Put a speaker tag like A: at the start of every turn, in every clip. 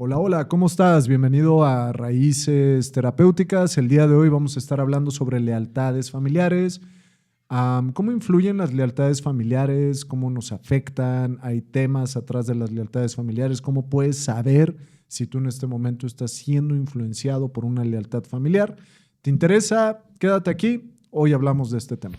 A: Hola, hola, ¿cómo estás? Bienvenido a Raíces Terapéuticas. El día de hoy vamos a estar hablando sobre lealtades familiares, cómo influyen las lealtades familiares, cómo nos afectan, hay temas atrás de las lealtades familiares, cómo puedes saber si tú en este momento estás siendo influenciado por una lealtad familiar. ¿Te interesa? Quédate aquí, hoy hablamos de este tema.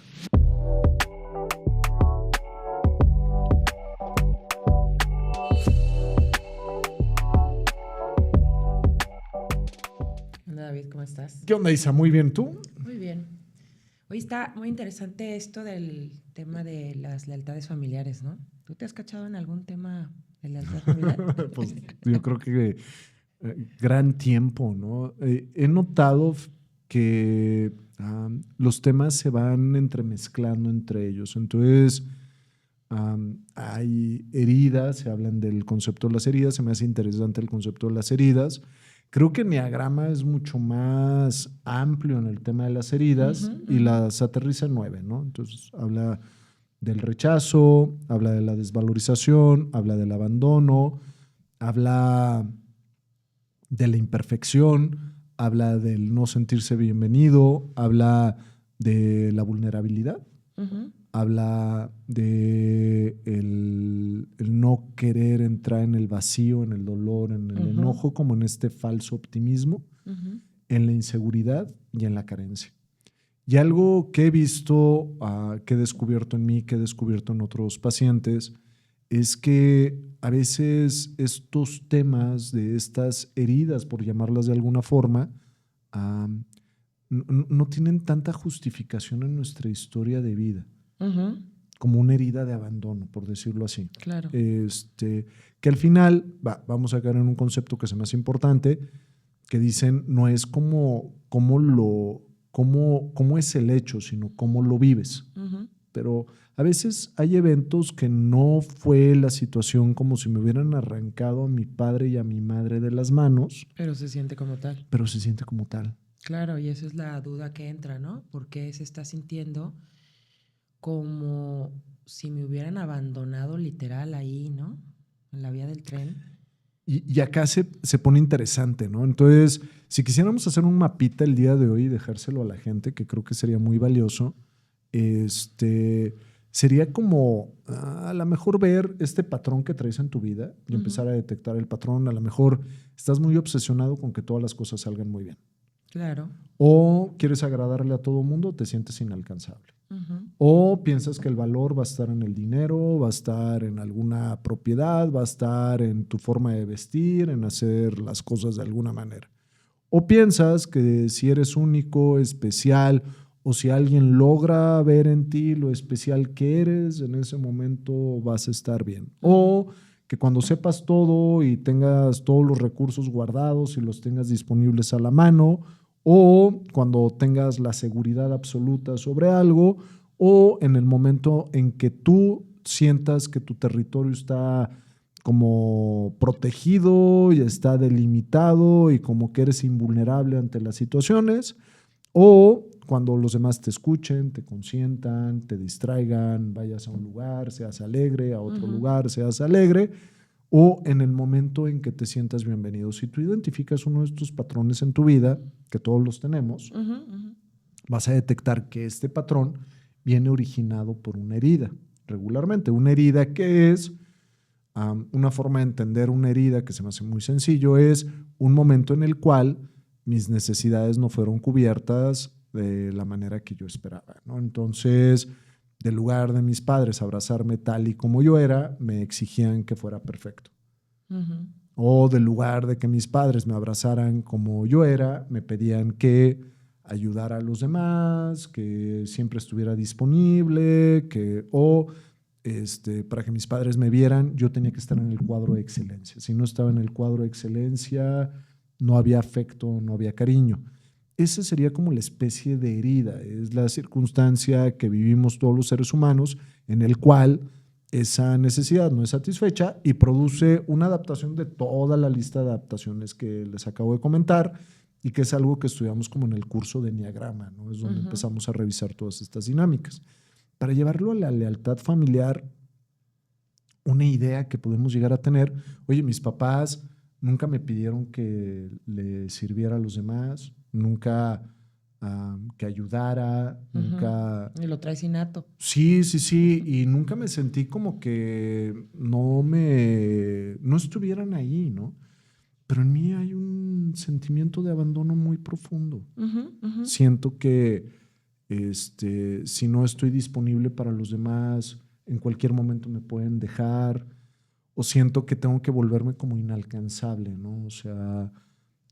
B: Hola David, ¿cómo estás?
A: ¿Qué onda, Isa? Muy bien, ¿tú?
B: Muy bien. Hoy está muy interesante esto del tema de las lealtades familiares, ¿no? ¿Tú te has cachado en algún tema de lealtad familiar?
A: Pues yo creo que gran tiempo, ¿no? He notado que los temas se van entremezclando entre ellos. Entonces, hay heridas, se hablan del concepto de las heridas, se me hace interesante el concepto de las heridas. Creo que Enneagrama es mucho más amplio en el tema de las heridas y las aterriza en 9, ¿no? Entonces, habla del rechazo, habla de la desvalorización, habla del abandono, habla de la imperfección, habla del no sentirse bienvenido, habla de la vulnerabilidad, habla de el no querer entrar en el vacío, en el dolor, en el enojo, como en este falso optimismo, en la inseguridad y en la carencia. Y algo que he visto, que he descubierto en mí, que he descubierto en otros pacientes, es que a veces estos temas de estas heridas, por llamarlas de alguna forma, no tienen tanta justificación en nuestra historia de vida, como una herida de abandono, por decirlo así.
B: Claro.
A: Que al final, vamos a caer en un concepto que es más importante, que dicen no es cómo es el hecho, sino cómo lo vives. Pero a veces hay eventos que no fue la situación como si me hubieran arrancado a mi padre y a mi madre de las manos.
B: Pero se siente como tal.
A: Pero se siente como tal.
B: Claro, y esa es la duda que entra, ¿no? ¿Por qué se está sintiendo como si me hubieran abandonado literal ahí, ¿no? En la vía del tren.
A: Y acá se pone interesante, ¿no? Entonces, si quisiéramos hacer un mapita el día de hoy y dejárselo a la gente, que creo que sería muy valioso, sería como a lo mejor ver este patrón que traes en tu vida y empezar a detectar el patrón. A lo mejor estás muy obsesionado con que todas las cosas salgan muy bien.
B: Claro.
A: O quieres agradarle a todo el mundo, te sientes inalcanzable. O piensas que el valor va a estar en el dinero, va a estar en alguna propiedad, va a estar en tu forma de vestir, en hacer las cosas de alguna manera. O piensas que si eres único, especial, o si alguien logra ver en ti lo especial que eres, en ese momento vas a estar bien. O que cuando sepas todo y tengas todos los recursos guardados y los tengas disponibles a la mano, o cuando tengas la seguridad absoluta sobre algo, o en el momento en que tú sientas que tu territorio está como protegido y está delimitado y como que eres invulnerable ante las situaciones, o cuando los demás te escuchen, te consientan, te distraigan, vayas a un lugar, seas alegre, a otro lugar, seas alegre, o en el momento en que te sientas bienvenido. Si tú identificas uno de estos patrones en tu vida, que todos los tenemos, vas a detectar que este patrón viene originado por una herida, regularmente. Una herida que es, una forma de entender una herida que se me hace muy sencillo, es un momento en el cual mis necesidades no fueron cubiertas de la manera que yo esperaba, ¿no? Entonces, del lugar de mis padres abrazarme tal y como yo era, me exigían que fuera perfecto. O del lugar de que mis padres me abrazaran como yo era, me pedían que ayudara a los demás, que siempre estuviera disponible, para que mis padres me vieran, yo tenía que estar en el cuadro de excelencia. Si no estaba en el cuadro de excelencia, no había afecto, no había cariño. Esa sería como la especie de herida, es la circunstancia que vivimos todos los seres humanos en el cual esa necesidad no es satisfecha y produce una adaptación de toda la lista de adaptaciones que les acabo de comentar y que es algo que estudiamos como en el curso de Enneagrama, ¿no? Es donde empezamos a revisar todas estas dinámicas. Para llevarlo a la lealtad familiar, una idea que podemos llegar a tener, oye, mis papás nunca me pidieron que le sirviera a los demás, nunca que ayudara, nunca...
B: Y lo traes innato.
A: Sí, sí, sí, y nunca me sentí como que no estuvieran ahí, ¿no? Pero en mí hay un sentimiento de abandono muy profundo. Siento que si no estoy disponible para los demás, en cualquier momento me pueden dejar, o siento que tengo que volverme como inalcanzable, ¿no? O sea,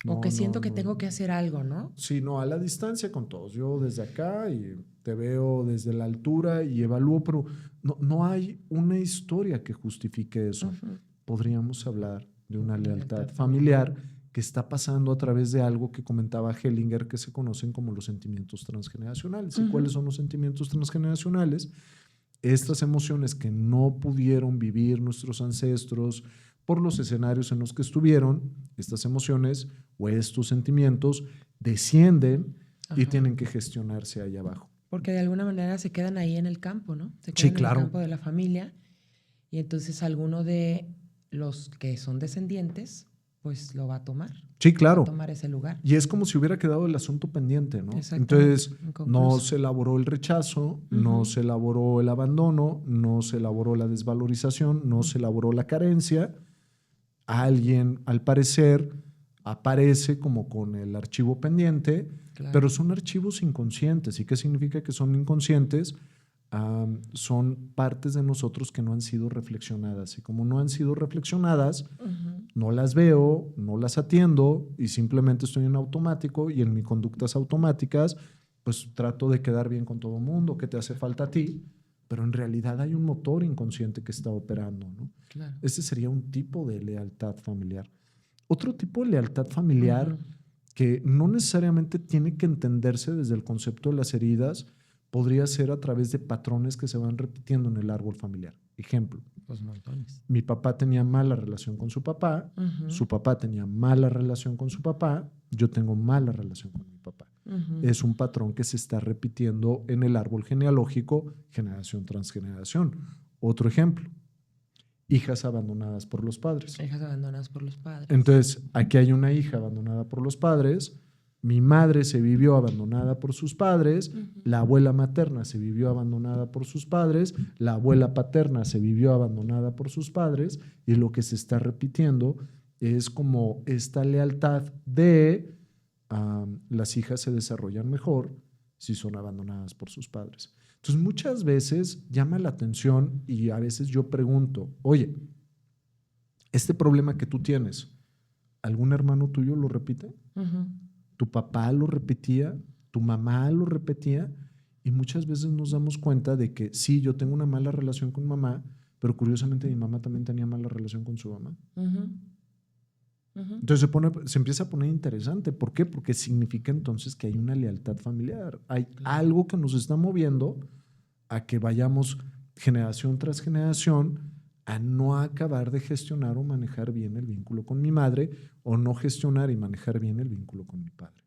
B: o que siento que tengo que hacer algo, ¿no?
A: Sí, no, a la distancia con todos. Yo desde acá y te veo desde la altura y evalúo, pero no hay una historia que justifique eso. Podríamos hablar de una lealtad familiar que está pasando a través de algo que comentaba Hellinger, que se conocen como los sentimientos transgeneracionales. ¿Y cuáles son los sentimientos transgeneracionales? Estas emociones que no pudieron vivir nuestros ancestros por los escenarios en los que estuvieron, estas emociones o estos sentimientos descienden y tienen que gestionarse ahí abajo.
B: Porque de alguna manera se quedan ahí en el campo, ¿no? Se quedan en el campo de la familia, y entonces alguno de los que son descendientes pues lo va a tomar.
A: Sí, claro.
B: Va a tomar ese lugar.
A: Y es como si hubiera quedado el asunto pendiente, ¿no? Entonces, no se elaboró el rechazo, no se elaboró el abandono, no se elaboró la desvalorización, no se elaboró la carencia. Alguien, al parecer, aparece como con el archivo pendiente, pero son archivos inconscientes. ¿Y qué significa que son inconscientes? Son partes de nosotros que no han sido reflexionadas. Y como no han sido reflexionadas, no las veo, no las atiendo y simplemente estoy en automático, y en mis conductas automáticas pues trato de quedar bien con todo el mundo, que te hace falta a ti, pero en realidad hay un motor inconsciente que está operando, ¿no?
B: Claro.
A: Ese sería un tipo de lealtad familiar. Otro tipo de lealtad familiar que no necesariamente tiene que entenderse desde el concepto de las heridas, podría ser a través de patrones que se van repitiendo en el árbol familiar. Ejemplo,
B: pues montones.
A: Mi papá tenía mala relación con su papá, su papá tenía mala relación con su papá, yo tengo mala relación con mi papá. Es un patrón que se está repitiendo en el árbol genealógico, generación tras generación. Otro ejemplo, hijas abandonadas por los padres.
B: Hijas abandonadas por los padres.
A: Entonces, aquí hay una hija abandonada por los padres. Mi madre se vivió abandonada por sus padres, la abuela materna se vivió abandonada por sus padres, la abuela paterna se vivió abandonada por sus padres, y lo que se está repitiendo es como esta lealtad de las hijas se desarrollan mejor si son abandonadas por sus padres. Entonces, muchas veces llama la atención y a veces yo pregunto, oye, este problema que tú tienes, ¿algún hermano tuyo lo repite? Tu papá lo repetía, tu mamá lo repetía, y muchas veces nos damos cuenta de que sí, yo tengo una mala relación con mamá, pero curiosamente mi mamá también tenía mala relación con su mamá. Entonces se empieza a poner interesante. ¿Por qué? Porque significa entonces que hay una lealtad familiar. Hay algo que nos está moviendo a que vayamos generación tras generación a no acabar de gestionar o manejar bien el vínculo con mi madre, o no gestionar y manejar bien el vínculo con mi padre.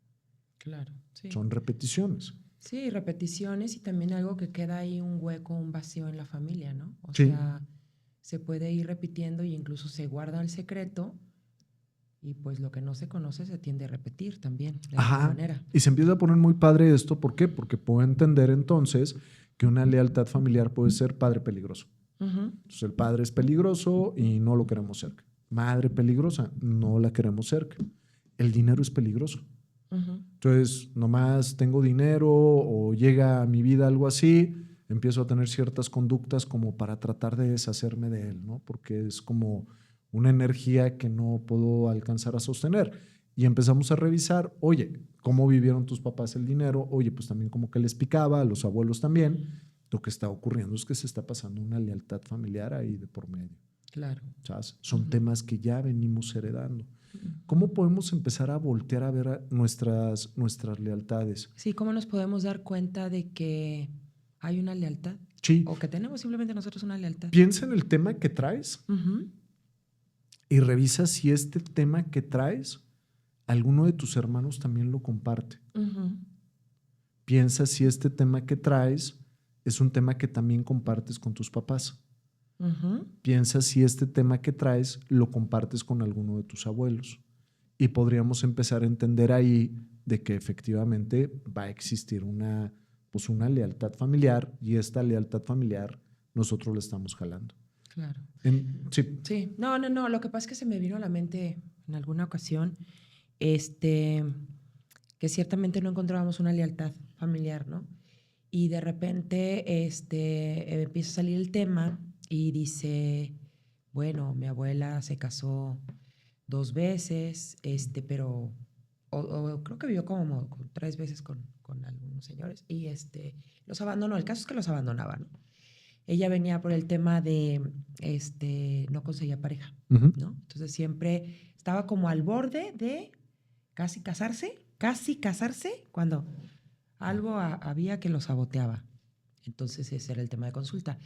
B: Claro, sí.
A: Son repeticiones.
B: Sí, repeticiones, y también algo que queda ahí, un hueco, un vacío en la familia, ¿no? O
A: Sí.
B: sea, se puede ir repitiendo y incluso se guarda el secreto, y pues lo que no se conoce se tiende a repetir también de alguna manera.
A: Y se empieza a poner muy padre esto. ¿Por qué? Porque puedo entender entonces que una lealtad familiar puede ser padre peligroso. Entonces el padre es peligroso y no lo queremos cerca. Madre peligrosa, no la queremos cerca. El dinero es peligroso. Entonces, nomás tengo dinero o llega a mi vida algo así, empiezo a tener ciertas conductas como para tratar de deshacerme de él, ¿no? Porque es como una energía que no puedo alcanzar a sostener. Y empezamos a revisar, oye, ¿cómo vivieron tus papás el dinero? Oye, pues también como que les picaba, a los abuelos también. Lo que está ocurriendo es que se está pasando una lealtad familiar ahí de por medio.
B: Claro.
A: ¿Sabes? Son temas que ya venimos heredando. ¿Cómo podemos empezar a voltear a ver nuestras lealtades?
B: Sí, ¿cómo nos podemos dar cuenta de que hay una lealtad?
A: Sí.
B: O que tenemos simplemente nosotros una lealtad.
A: Piensa en el tema que traes y revisa si este tema que traes, alguno de tus hermanos también lo comparte. Piensa si este tema que traes es un tema que también compartes con tus papás. Piensa si este tema que traes lo compartes con alguno de tus abuelos. Y podríamos empezar a entender ahí de que efectivamente va a existir una lealtad familiar, y esta lealtad familiar nosotros la estamos jalando.
B: Claro.
A: Sí.
B: Sí. No. Lo que pasa es que se me vino a la mente en alguna ocasión que ciertamente no encontrábamos una lealtad familiar, ¿no? Y de repente empieza a salir el tema y dice, bueno, mi abuela se casó 2 veces, pero creo que vivió como 3 veces con algunos señores y los abandonó. El caso es que los abandonaba, ¿no? Ella venía por el tema de no conseguía pareja, ¿no? Entonces siempre estaba como al borde de casi casarse, cuando algo había que lo saboteaba. Entonces ese era el tema de consulta.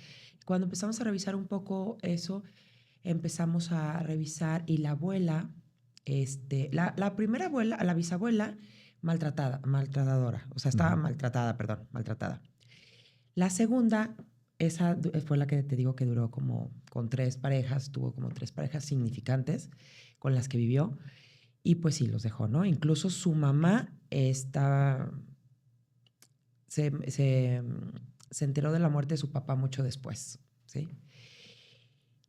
B: Cuando empezamos a revisar un poco eso, empezamos a revisar y la abuela, la primera abuela, la bisabuela, maltratadora, o sea, estaba maltratada. La segunda, esa fue la que te digo que duró como con 3 parejas, tuvo como 3 parejas significantes con las que vivió y pues sí, los dejó, ¿no? Incluso su mamá se enteró de la muerte de su papá mucho después, ¿sí?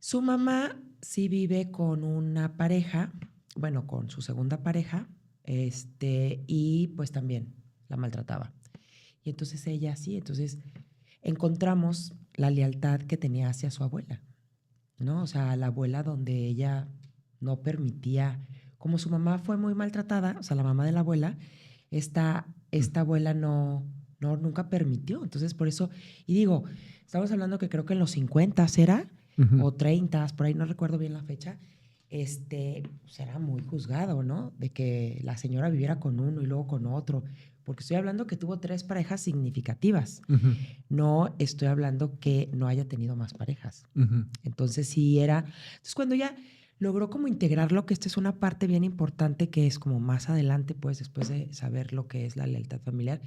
B: Su mamá sí vive con una pareja, bueno, con su segunda pareja, y pues también la maltrataba. Y entonces ella sí, entonces encontramos la lealtad que tenía hacia su abuela, ¿no? O sea, la abuela donde ella no permitía, como su mamá fue muy maltratada, o sea, la mamá de la abuela, esta abuela nunca permitió. Entonces, por eso, y digo, estamos hablando que creo que en los 50 era, o 30, por ahí no recuerdo bien la fecha, pues era muy juzgado, ¿no? De que la señora viviera con uno y luego con otro, porque estoy hablando que tuvo 3 parejas significativas. No estoy hablando que no haya tenido más parejas. Entonces sí era. Entonces cuando ella logró como integrarlo, que esta es una parte bien importante que es como más adelante, pues después de saber lo que es la lealtad familiar,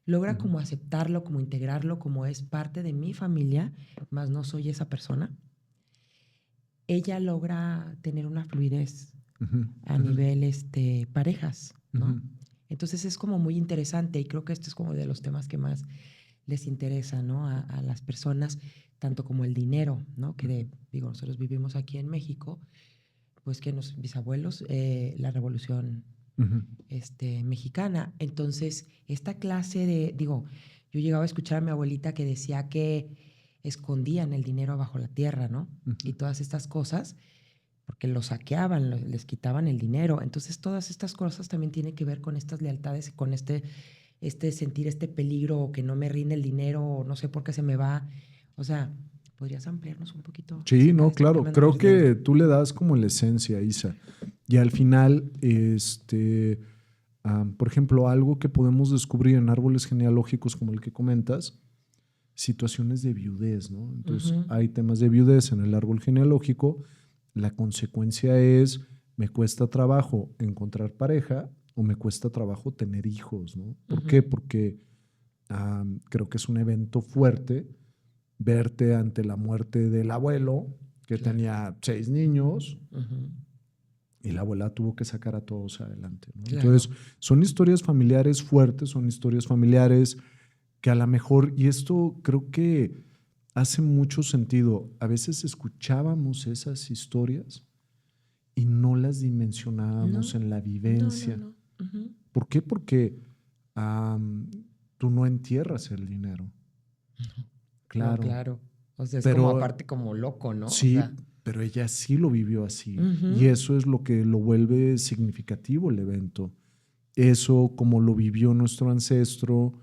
B: logra como aceptarlo, como integrarlo, como es parte de mi familia, más no soy esa persona. Ella logra tener una fluidez a nivel parejas, ¿no? Entonces es como muy interesante y creo que este es como de los temas que más les interesa, ¿no? A las personas, tanto como el dinero, ¿no? Que digo, nosotros vivimos aquí en México, pues que los bisabuelos, la revolución mexicana. Entonces, esta clase digo, yo llegaba a escuchar a mi abuelita que decía que escondían el dinero bajo la tierra, ¿no? Y todas estas cosas, porque lo saqueaban, les quitaban el dinero. Entonces, todas estas cosas también tienen que ver con estas lealtades, con sentir este peligro, que no me rinde el dinero, o no sé por qué se me va. O sea, ¿podrías ampliarnos un poquito?
A: Sí, no, claro. Creo que tú le das como la esencia, Isa. Y al final, por ejemplo, algo que podemos descubrir en árboles genealógicos como el que comentas, situaciones de viudez, ¿no? Entonces, hay temas de viudez en el árbol genealógico. La consecuencia es, me cuesta trabajo encontrar pareja o me cuesta trabajo tener hijos, ¿no? ¿Por qué? Porque creo que es un evento fuerte verte ante la muerte del abuelo, que tenía 6 niños, y la abuela tuvo que sacar a todos adelante, ¿no? Entonces, son historias familiares fuertes, son historias familiares que a lo mejor, y esto creo que hace mucho sentido, a veces escuchábamos esas historias y no las dimensionábamos en la vivencia.
B: No.
A: ¿Por qué? Porque tú no entierras el dinero. Claro.
B: No, claro. O sea, es como aparte como loco, ¿no?
A: Sí,
B: o sea,
A: pero ella sí lo vivió así. Y eso es lo que lo vuelve significativo el evento. Eso, como lo vivió nuestro ancestro,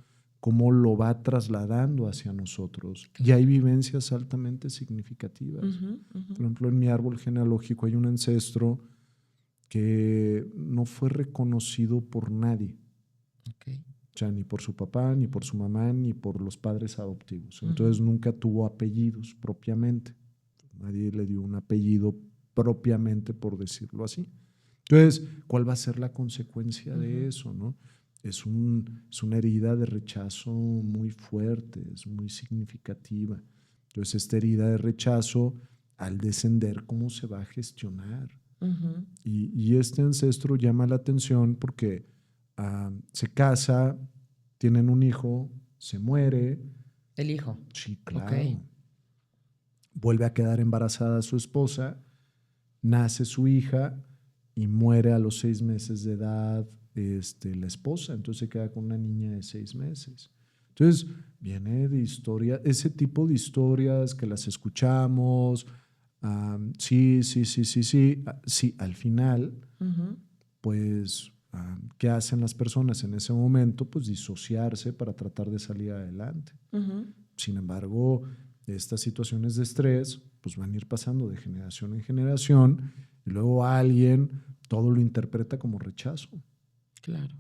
A: cómo lo va trasladando hacia nosotros. Y hay vivencias altamente significativas. Por ejemplo, en mi árbol genealógico hay un ancestro que no fue reconocido por nadie. O sea, ni por su papá, ni por su mamá, ni por los padres adoptivos. Entonces nunca tuvo apellidos propiamente. Nadie le dio un apellido propiamente, por decirlo así. Entonces, ¿cuál va a ser la consecuencia de eso, no? Es una herida de rechazo muy fuerte, es muy significativa. Entonces, esta herida de rechazo, al descender, ¿cómo se va a gestionar? Y este ancestro llama la atención porque se casa, tienen un hijo, se muere.
B: El hijo.
A: Sí, claro.
B: Okay.
A: Vuelve a quedar embarazada su esposa, nace su hija y muere a los 6 meses de edad la esposa. Entonces se queda con una niña de 6 meses. Entonces viene de historia, ese tipo de historias que las escuchamos. Sí, al final, pues, ¿qué hacen las personas en ese momento? Pues disociarse para tratar de salir adelante. Sin embargo, estas situaciones de estrés pues van a ir pasando de generación en generación y luego alguien todo lo interpreta como rechazo.
B: Claro.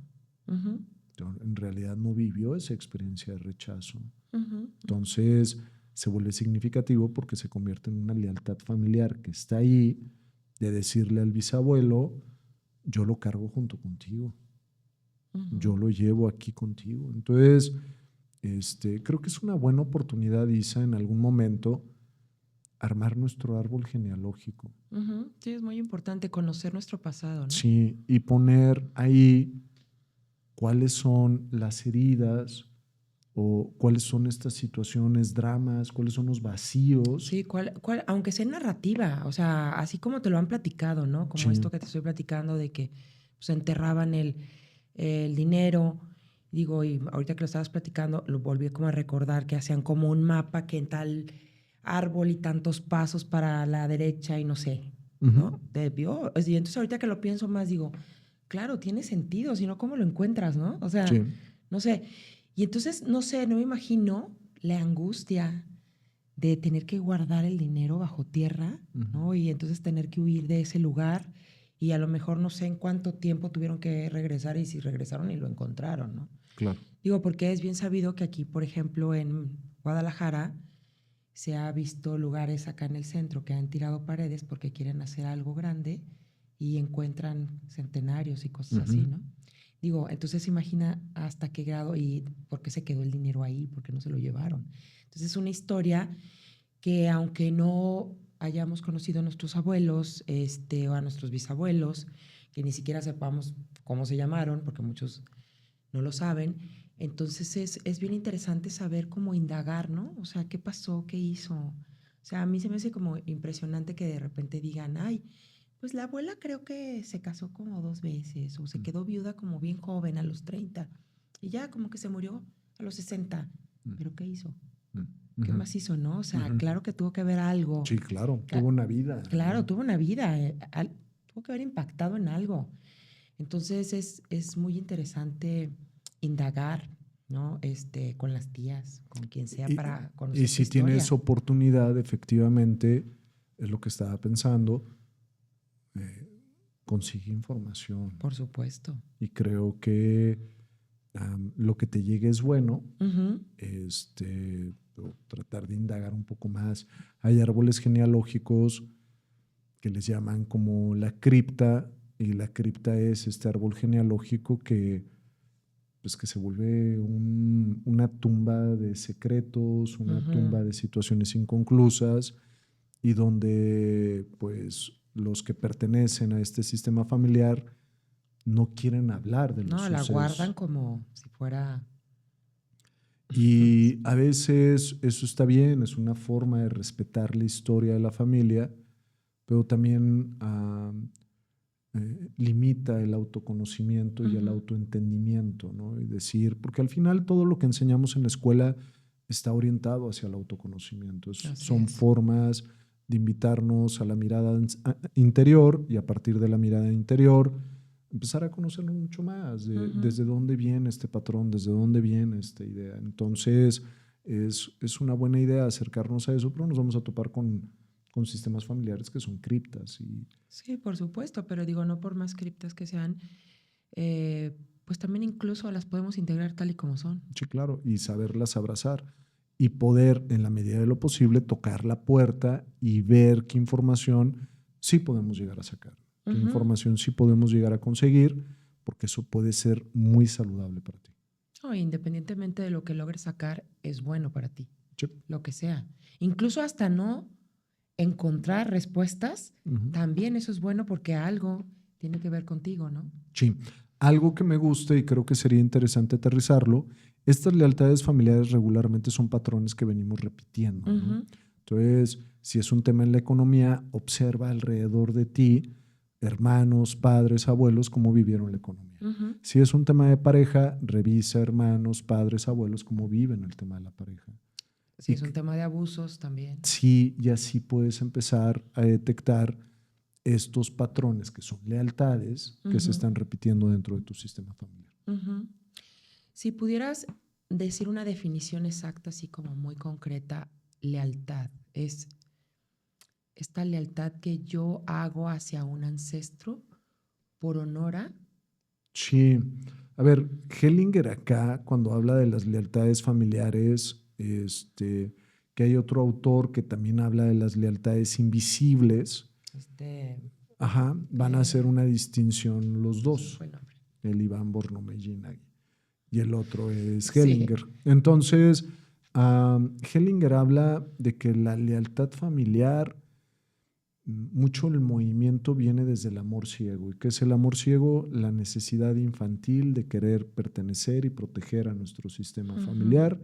A: En realidad no vivió esa experiencia de rechazo. Entonces se vuelve significativo porque se convierte en una lealtad familiar que está ahí de decirle al bisabuelo, yo lo cargo junto contigo. Yo lo llevo aquí contigo. Entonces, creo que es una buena oportunidad, Isa, en algún momento armar nuestro árbol genealógico.
B: Sí, es muy importante conocer nuestro pasado, ¿no?
A: Sí, y poner ahí cuáles son las heridas o cuáles son estas situaciones, dramas, cuáles son los vacíos.
B: Sí, aunque sea narrativa, o sea, así como te lo han platicado, ¿no? Como esto que te estoy platicando de que pues, enterraban el dinero. Digo, y ahorita que lo estabas platicando, lo volví como a recordar que hacían como un mapa que en tal árbol y tantos pasos para la derecha y no sé, ¿no? Debió. Y entonces ahorita que lo pienso más, digo, claro, tiene sentido, si no, ¿cómo lo encuentras, no? O sea, no sé. Y entonces, no sé, no me imagino la angustia de tener que guardar el dinero bajo tierra, ¿no? Y entonces tener que huir de ese lugar y a lo mejor no sé en cuánto tiempo tuvieron que regresar y si regresaron y lo encontraron, ¿no?
A: Claro.
B: Digo, porque es bien sabido que aquí, por ejemplo, en Guadalajara se ha visto lugares acá en el centro que han tirado paredes porque quieren hacer algo grande y encuentran centenarios y cosas así, ¿no? Digo, entonces imagina hasta qué grado y por qué se quedó el dinero ahí, por qué no se lo llevaron. Entonces es una historia que aunque no hayamos conocido a nuestros abuelos o a nuestros bisabuelos, que ni siquiera sepamos cómo se llamaron, porque muchos no lo saben, entonces es bien interesante saber cómo indagar, ¿no? O sea, ¿qué pasó? ¿Qué hizo? O sea, a mí se me hace como impresionante que de repente digan, ay, pues la abuela creo que se casó como 2 veces o se quedó viuda como bien joven a los 30 y ya como que se murió a los 60. ¿Pero qué hizo? ¿Qué más hizo, no? O sea, claro que tuvo que haber algo.
A: Sí, claro, tuvo una vida.
B: Claro, tuvo una vida, tuvo que haber impactado en algo. Entonces es muy interesante indagar, ¿no? Con las tías, con quien sea para conocer
A: y si
B: su historia.
A: tienes oportunidad, efectivamente, es lo que estaba pensando, consigue información.
B: Por supuesto.
A: Y creo que lo que te llegue es bueno. Tratar de indagar un poco más. Hay árboles genealógicos que les llaman como la cripta, y la cripta es este árbol genealógico que se vuelve una tumba de secretos, una tumba de situaciones inconclusas, y donde pues los que pertenecen a este sistema familiar no quieren hablar de los sucesos.
B: No, la guardan como si fuera...
A: Y a veces eso está bien, es una forma de respetar la historia de la familia, pero también limita el autoconocimiento y el autoentendimiento, ¿no? Y decir, porque al final todo lo que enseñamos en la escuela está orientado hacia el autoconocimiento. Son formas de invitarnos a la mirada interior, y a partir de la mirada interior empezar a conocernos mucho más, desde dónde viene este patrón, desde dónde viene esta idea. Entonces es una buena idea acercarnos a eso, pero nos vamos a topar con sistemas familiares que son criptas.
B: Sí, por supuesto, pero digo, no por más criptas que sean, pues también incluso las podemos integrar tal y como son.
A: Sí, claro, y saberlas abrazar y poder, en la medida de lo posible, tocar la puerta y ver qué información sí podemos llegar a sacar, qué información sí podemos llegar a conseguir, porque eso puede ser muy saludable para ti.
B: No, independientemente de lo que logres sacar, es bueno para ti.
A: Sí.
B: lo que sea. Incluso hasta no encontrar respuestas, también eso es bueno porque algo tiene que ver contigo, ¿no?
A: Sí. Algo que me gusta y creo que sería interesante aterrizarlo, estas lealtades familiares regularmente son patrones que venimos repitiendo, ¿no? Entonces, si es un tema en la economía, observa alrededor de ti, hermanos, padres, abuelos, cómo vivieron la economía. Si es un tema de pareja, revisa hermanos, padres, abuelos, cómo viven el tema de la pareja.
B: Si es un tema de abusos también.
A: Sí, y así puedes empezar a detectar estos patrones que son lealtades que se están repitiendo dentro de tu sistema familiar.
B: Si pudieras decir una definición exacta, así como muy concreta, lealtad, es esta lealtad que yo hago hacia un ancestro por honor a.
A: Sí. A ver, Hellinger acá, cuando habla de las lealtades familiares, que hay otro autor que también habla de las lealtades invisibles, van a hacer una distinción los dos, el Iván Bornomellinagui y el otro es Hellinger. Sí. Entonces, Hellinger habla de que la lealtad familiar, mucho el movimiento viene desde el amor ciego. ¿Y qué es el amor ciego? La necesidad infantil de querer pertenecer y proteger a nuestro sistema familiar,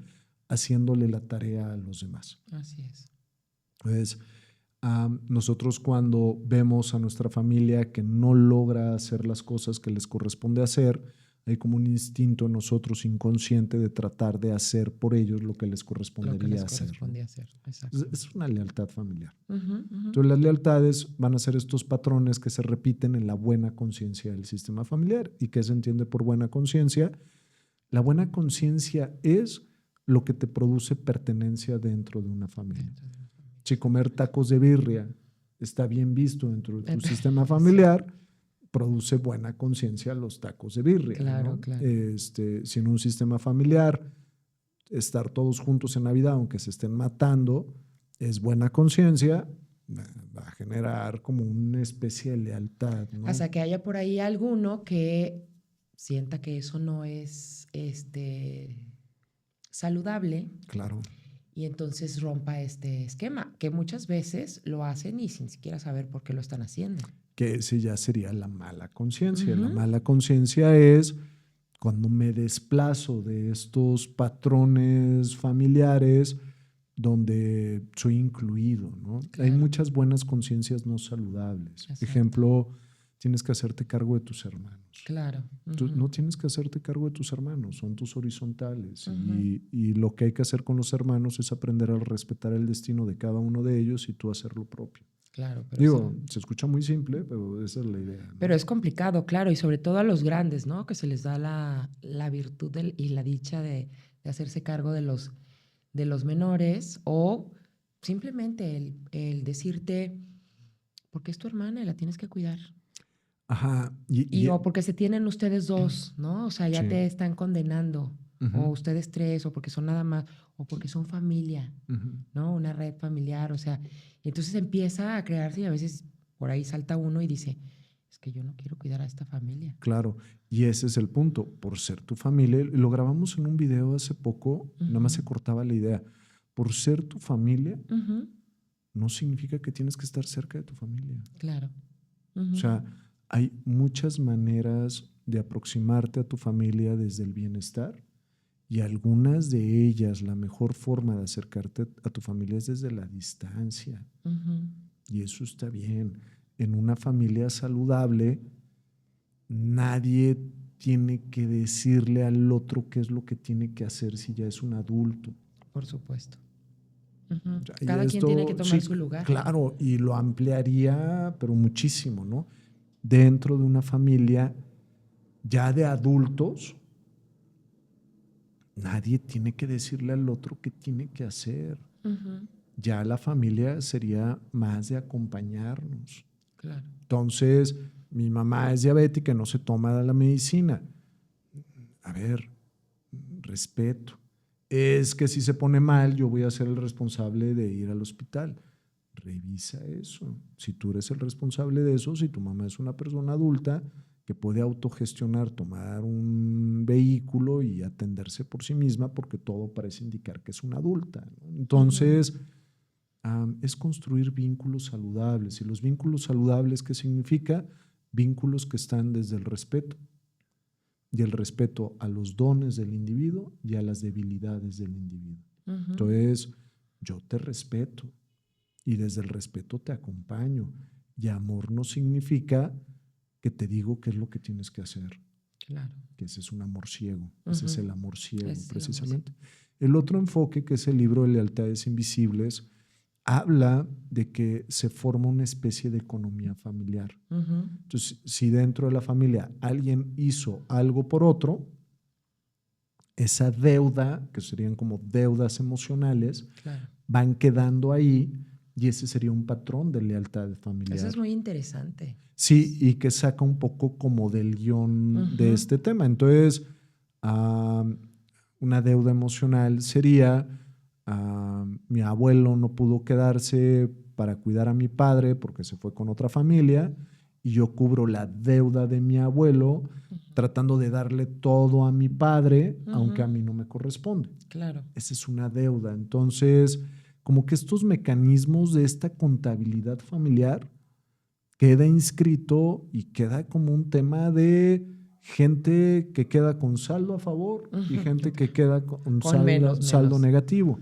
A: haciéndole la tarea a los demás.
B: Así es.
A: Entonces, nosotros cuando vemos a nuestra familia que no logra hacer las cosas que les corresponde hacer, hay como un instinto en nosotros inconsciente de tratar de hacer por ellos lo que les correspondería hacer. Es una lealtad familiar. Entonces las lealtades van a ser estos patrones que se repiten en la buena conciencia del sistema familiar. ¿Y qué se entiende por buena conciencia? La buena conciencia es lo que te produce pertenencia dentro de una familia. Si comer tacos de birria está bien visto dentro de tu sistema familiar, produce buena conciencia los tacos de birria.
B: Claro,
A: ¿no?
B: claro.
A: Si en un sistema familiar estar todos juntos en Navidad, aunque se estén matando, es buena conciencia, va a generar como una especie de lealtad, ¿no?
B: Hasta que haya por ahí alguno que sienta que eso no es saludable.
A: Claro.
B: Y entonces rompa este esquema, que muchas veces lo hacen y sin siquiera saber por qué lo están haciendo.
A: Que ese ya sería la mala conciencia. La mala conciencia es cuando me desplazo de estos patrones familiares donde soy incluido, ¿no? Claro. Hay muchas buenas conciencias no saludables. Exacto. Ejemplo, tienes que hacerte cargo de tus hermanos.
B: Claro.
A: Tú no tienes que hacerte cargo de tus hermanos, son tus horizontales. Y lo que hay que hacer con los hermanos es aprender a respetar el destino de cada uno de ellos y tú hacer lo propio.
B: Claro, pero
A: digo, se escucha muy simple, pero esa es la idea, ¿no?
B: Pero es complicado, claro, y sobre todo a los grandes, ¿no? Que se les da la virtud y la dicha de hacerse cargo de los menores, o simplemente el decirte, porque es tu hermana y la tienes que cuidar.
A: Ajá.
B: O porque se tienen ustedes dos, ¿no? O sea, ya te están condenando, o ustedes tres, o porque son nada más, o porque son familia, ¿no? Una red familiar, o sea, entonces empieza a crearse y a veces por ahí salta uno y dice, es que yo no quiero cuidar a esta familia.
A: Claro, y ese es el punto, por ser tu familia, lo grabamos en un video hace poco, nada más se cortaba la idea, por ser tu familia, no significa que tienes que estar cerca de tu familia.
B: Claro.
A: O sea, hay muchas maneras de aproximarte a tu familia desde el bienestar y algunas de ellas, la mejor forma de acercarte a tu familia es desde la distancia. Y eso está bien. En una familia saludable, nadie tiene que decirle al otro qué es lo que tiene que hacer si ya es un adulto.
B: Por supuesto. Cada quien tiene que tomar su lugar.
A: Claro, y lo ampliaría, pero muchísimo, ¿no? Dentro de una familia ya de adultos, nadie tiene que decirle al otro qué tiene que hacer. Ya la familia sería más de acompañarnos.
B: Claro.
A: Entonces, mi mamá es diabética y no se toma la medicina. A ver, respeto. Es que si se pone mal, yo voy a ser el responsable de ir al hospital. Revisa eso. Si tú eres el responsable de eso, si tu mamá es una persona adulta que puede autogestionar, tomar un vehículo y atenderse por sí misma porque todo parece indicar que es una adulta, ¿no? Entonces, es construir vínculos saludables. ¿Y los vínculos saludables qué significa? Vínculos que están desde el respeto, y el respeto a los dones del individuo y a las debilidades del individuo. Entonces, yo te respeto y desde el respeto te acompaño. Y amor no significa que te digo qué es lo que tienes que hacer.
B: Claro.
A: Que ese es un amor ciego. Ese es el amor ciego, precisamente.
B: El amor ciego.
A: El otro enfoque, que es el libro de Lealtades Invisibles, habla de que se forma una especie de economía familiar. Entonces, si dentro de la familia alguien hizo algo por otro, esa deuda, que serían como deudas emocionales,
B: claro,
A: van quedando ahí, y ese sería un patrón de lealtad familiar.
B: Eso es muy interesante.
A: Sí, y que saca un poco como del guión de este tema. Entonces, una deuda emocional sería: mi abuelo no pudo quedarse para cuidar a mi padre porque se fue con otra familia, y yo cubro la deuda de mi abuelo tratando de darle todo a mi padre, aunque a mí no me corresponde.
B: Claro.
A: Esa es una deuda. Entonces, como que estos mecanismos de esta contabilidad familiar queda inscrito y queda como un tema de gente que queda con saldo a favor y gente que queda con saldo negativo.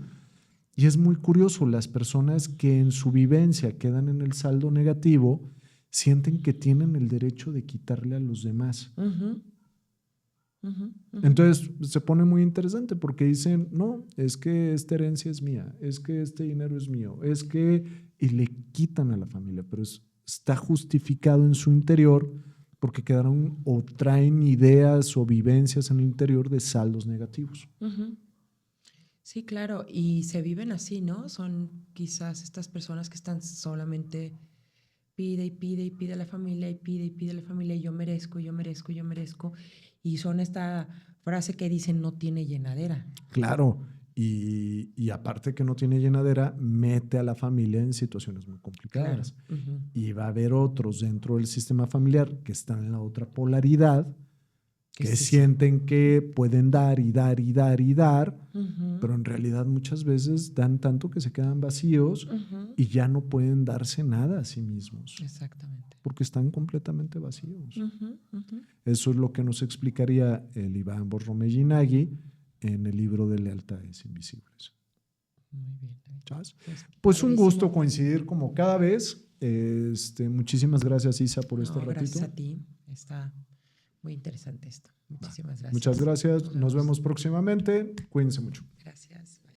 A: Y es muy curioso, las personas que en su vivencia quedan en el saldo negativo sienten que tienen el derecho de quitarle a los demás. Entonces se pone muy interesante porque dicen: no, es que esta herencia es mía, es que este dinero es mío, es que… y le quitan a la familia, pero está justificado en su interior porque quedaron o traen ideas o vivencias en el interior de saldos negativos.
B: Sí, claro, y se viven así, ¿no? Son quizás estas personas que están solamente pide y pide y pide a la familia y pide a la familia, y yo merezco, yo merezco, yo merezco, y son esta frase que dicen: no tiene llenadera.
A: Claro, y aparte que no tiene llenadera, mete a la familia en situaciones muy complicadas.
B: Claro.
A: Y va a haber otros dentro del sistema familiar que están en la otra polaridad, que sienten que pueden dar y dar y dar y dar, pero en realidad muchas veces dan tanto que se quedan vacíos y ya no pueden darse nada a sí mismos.
B: Exactamente.
A: Porque están completamente vacíos. Eso es lo que nos explicaría el Iván Borromelli en el libro de Lealtades Invisibles.
B: Muy bien.
A: Pues un gusto coincidir como cada vez. Muchísimas gracias, Isa, por este ratito.
B: Gracias a ti. Está muy interesante esto. Muchísimas gracias.
A: Muchas gracias. Nos vemos próximamente. Cuídense mucho.
B: Gracias.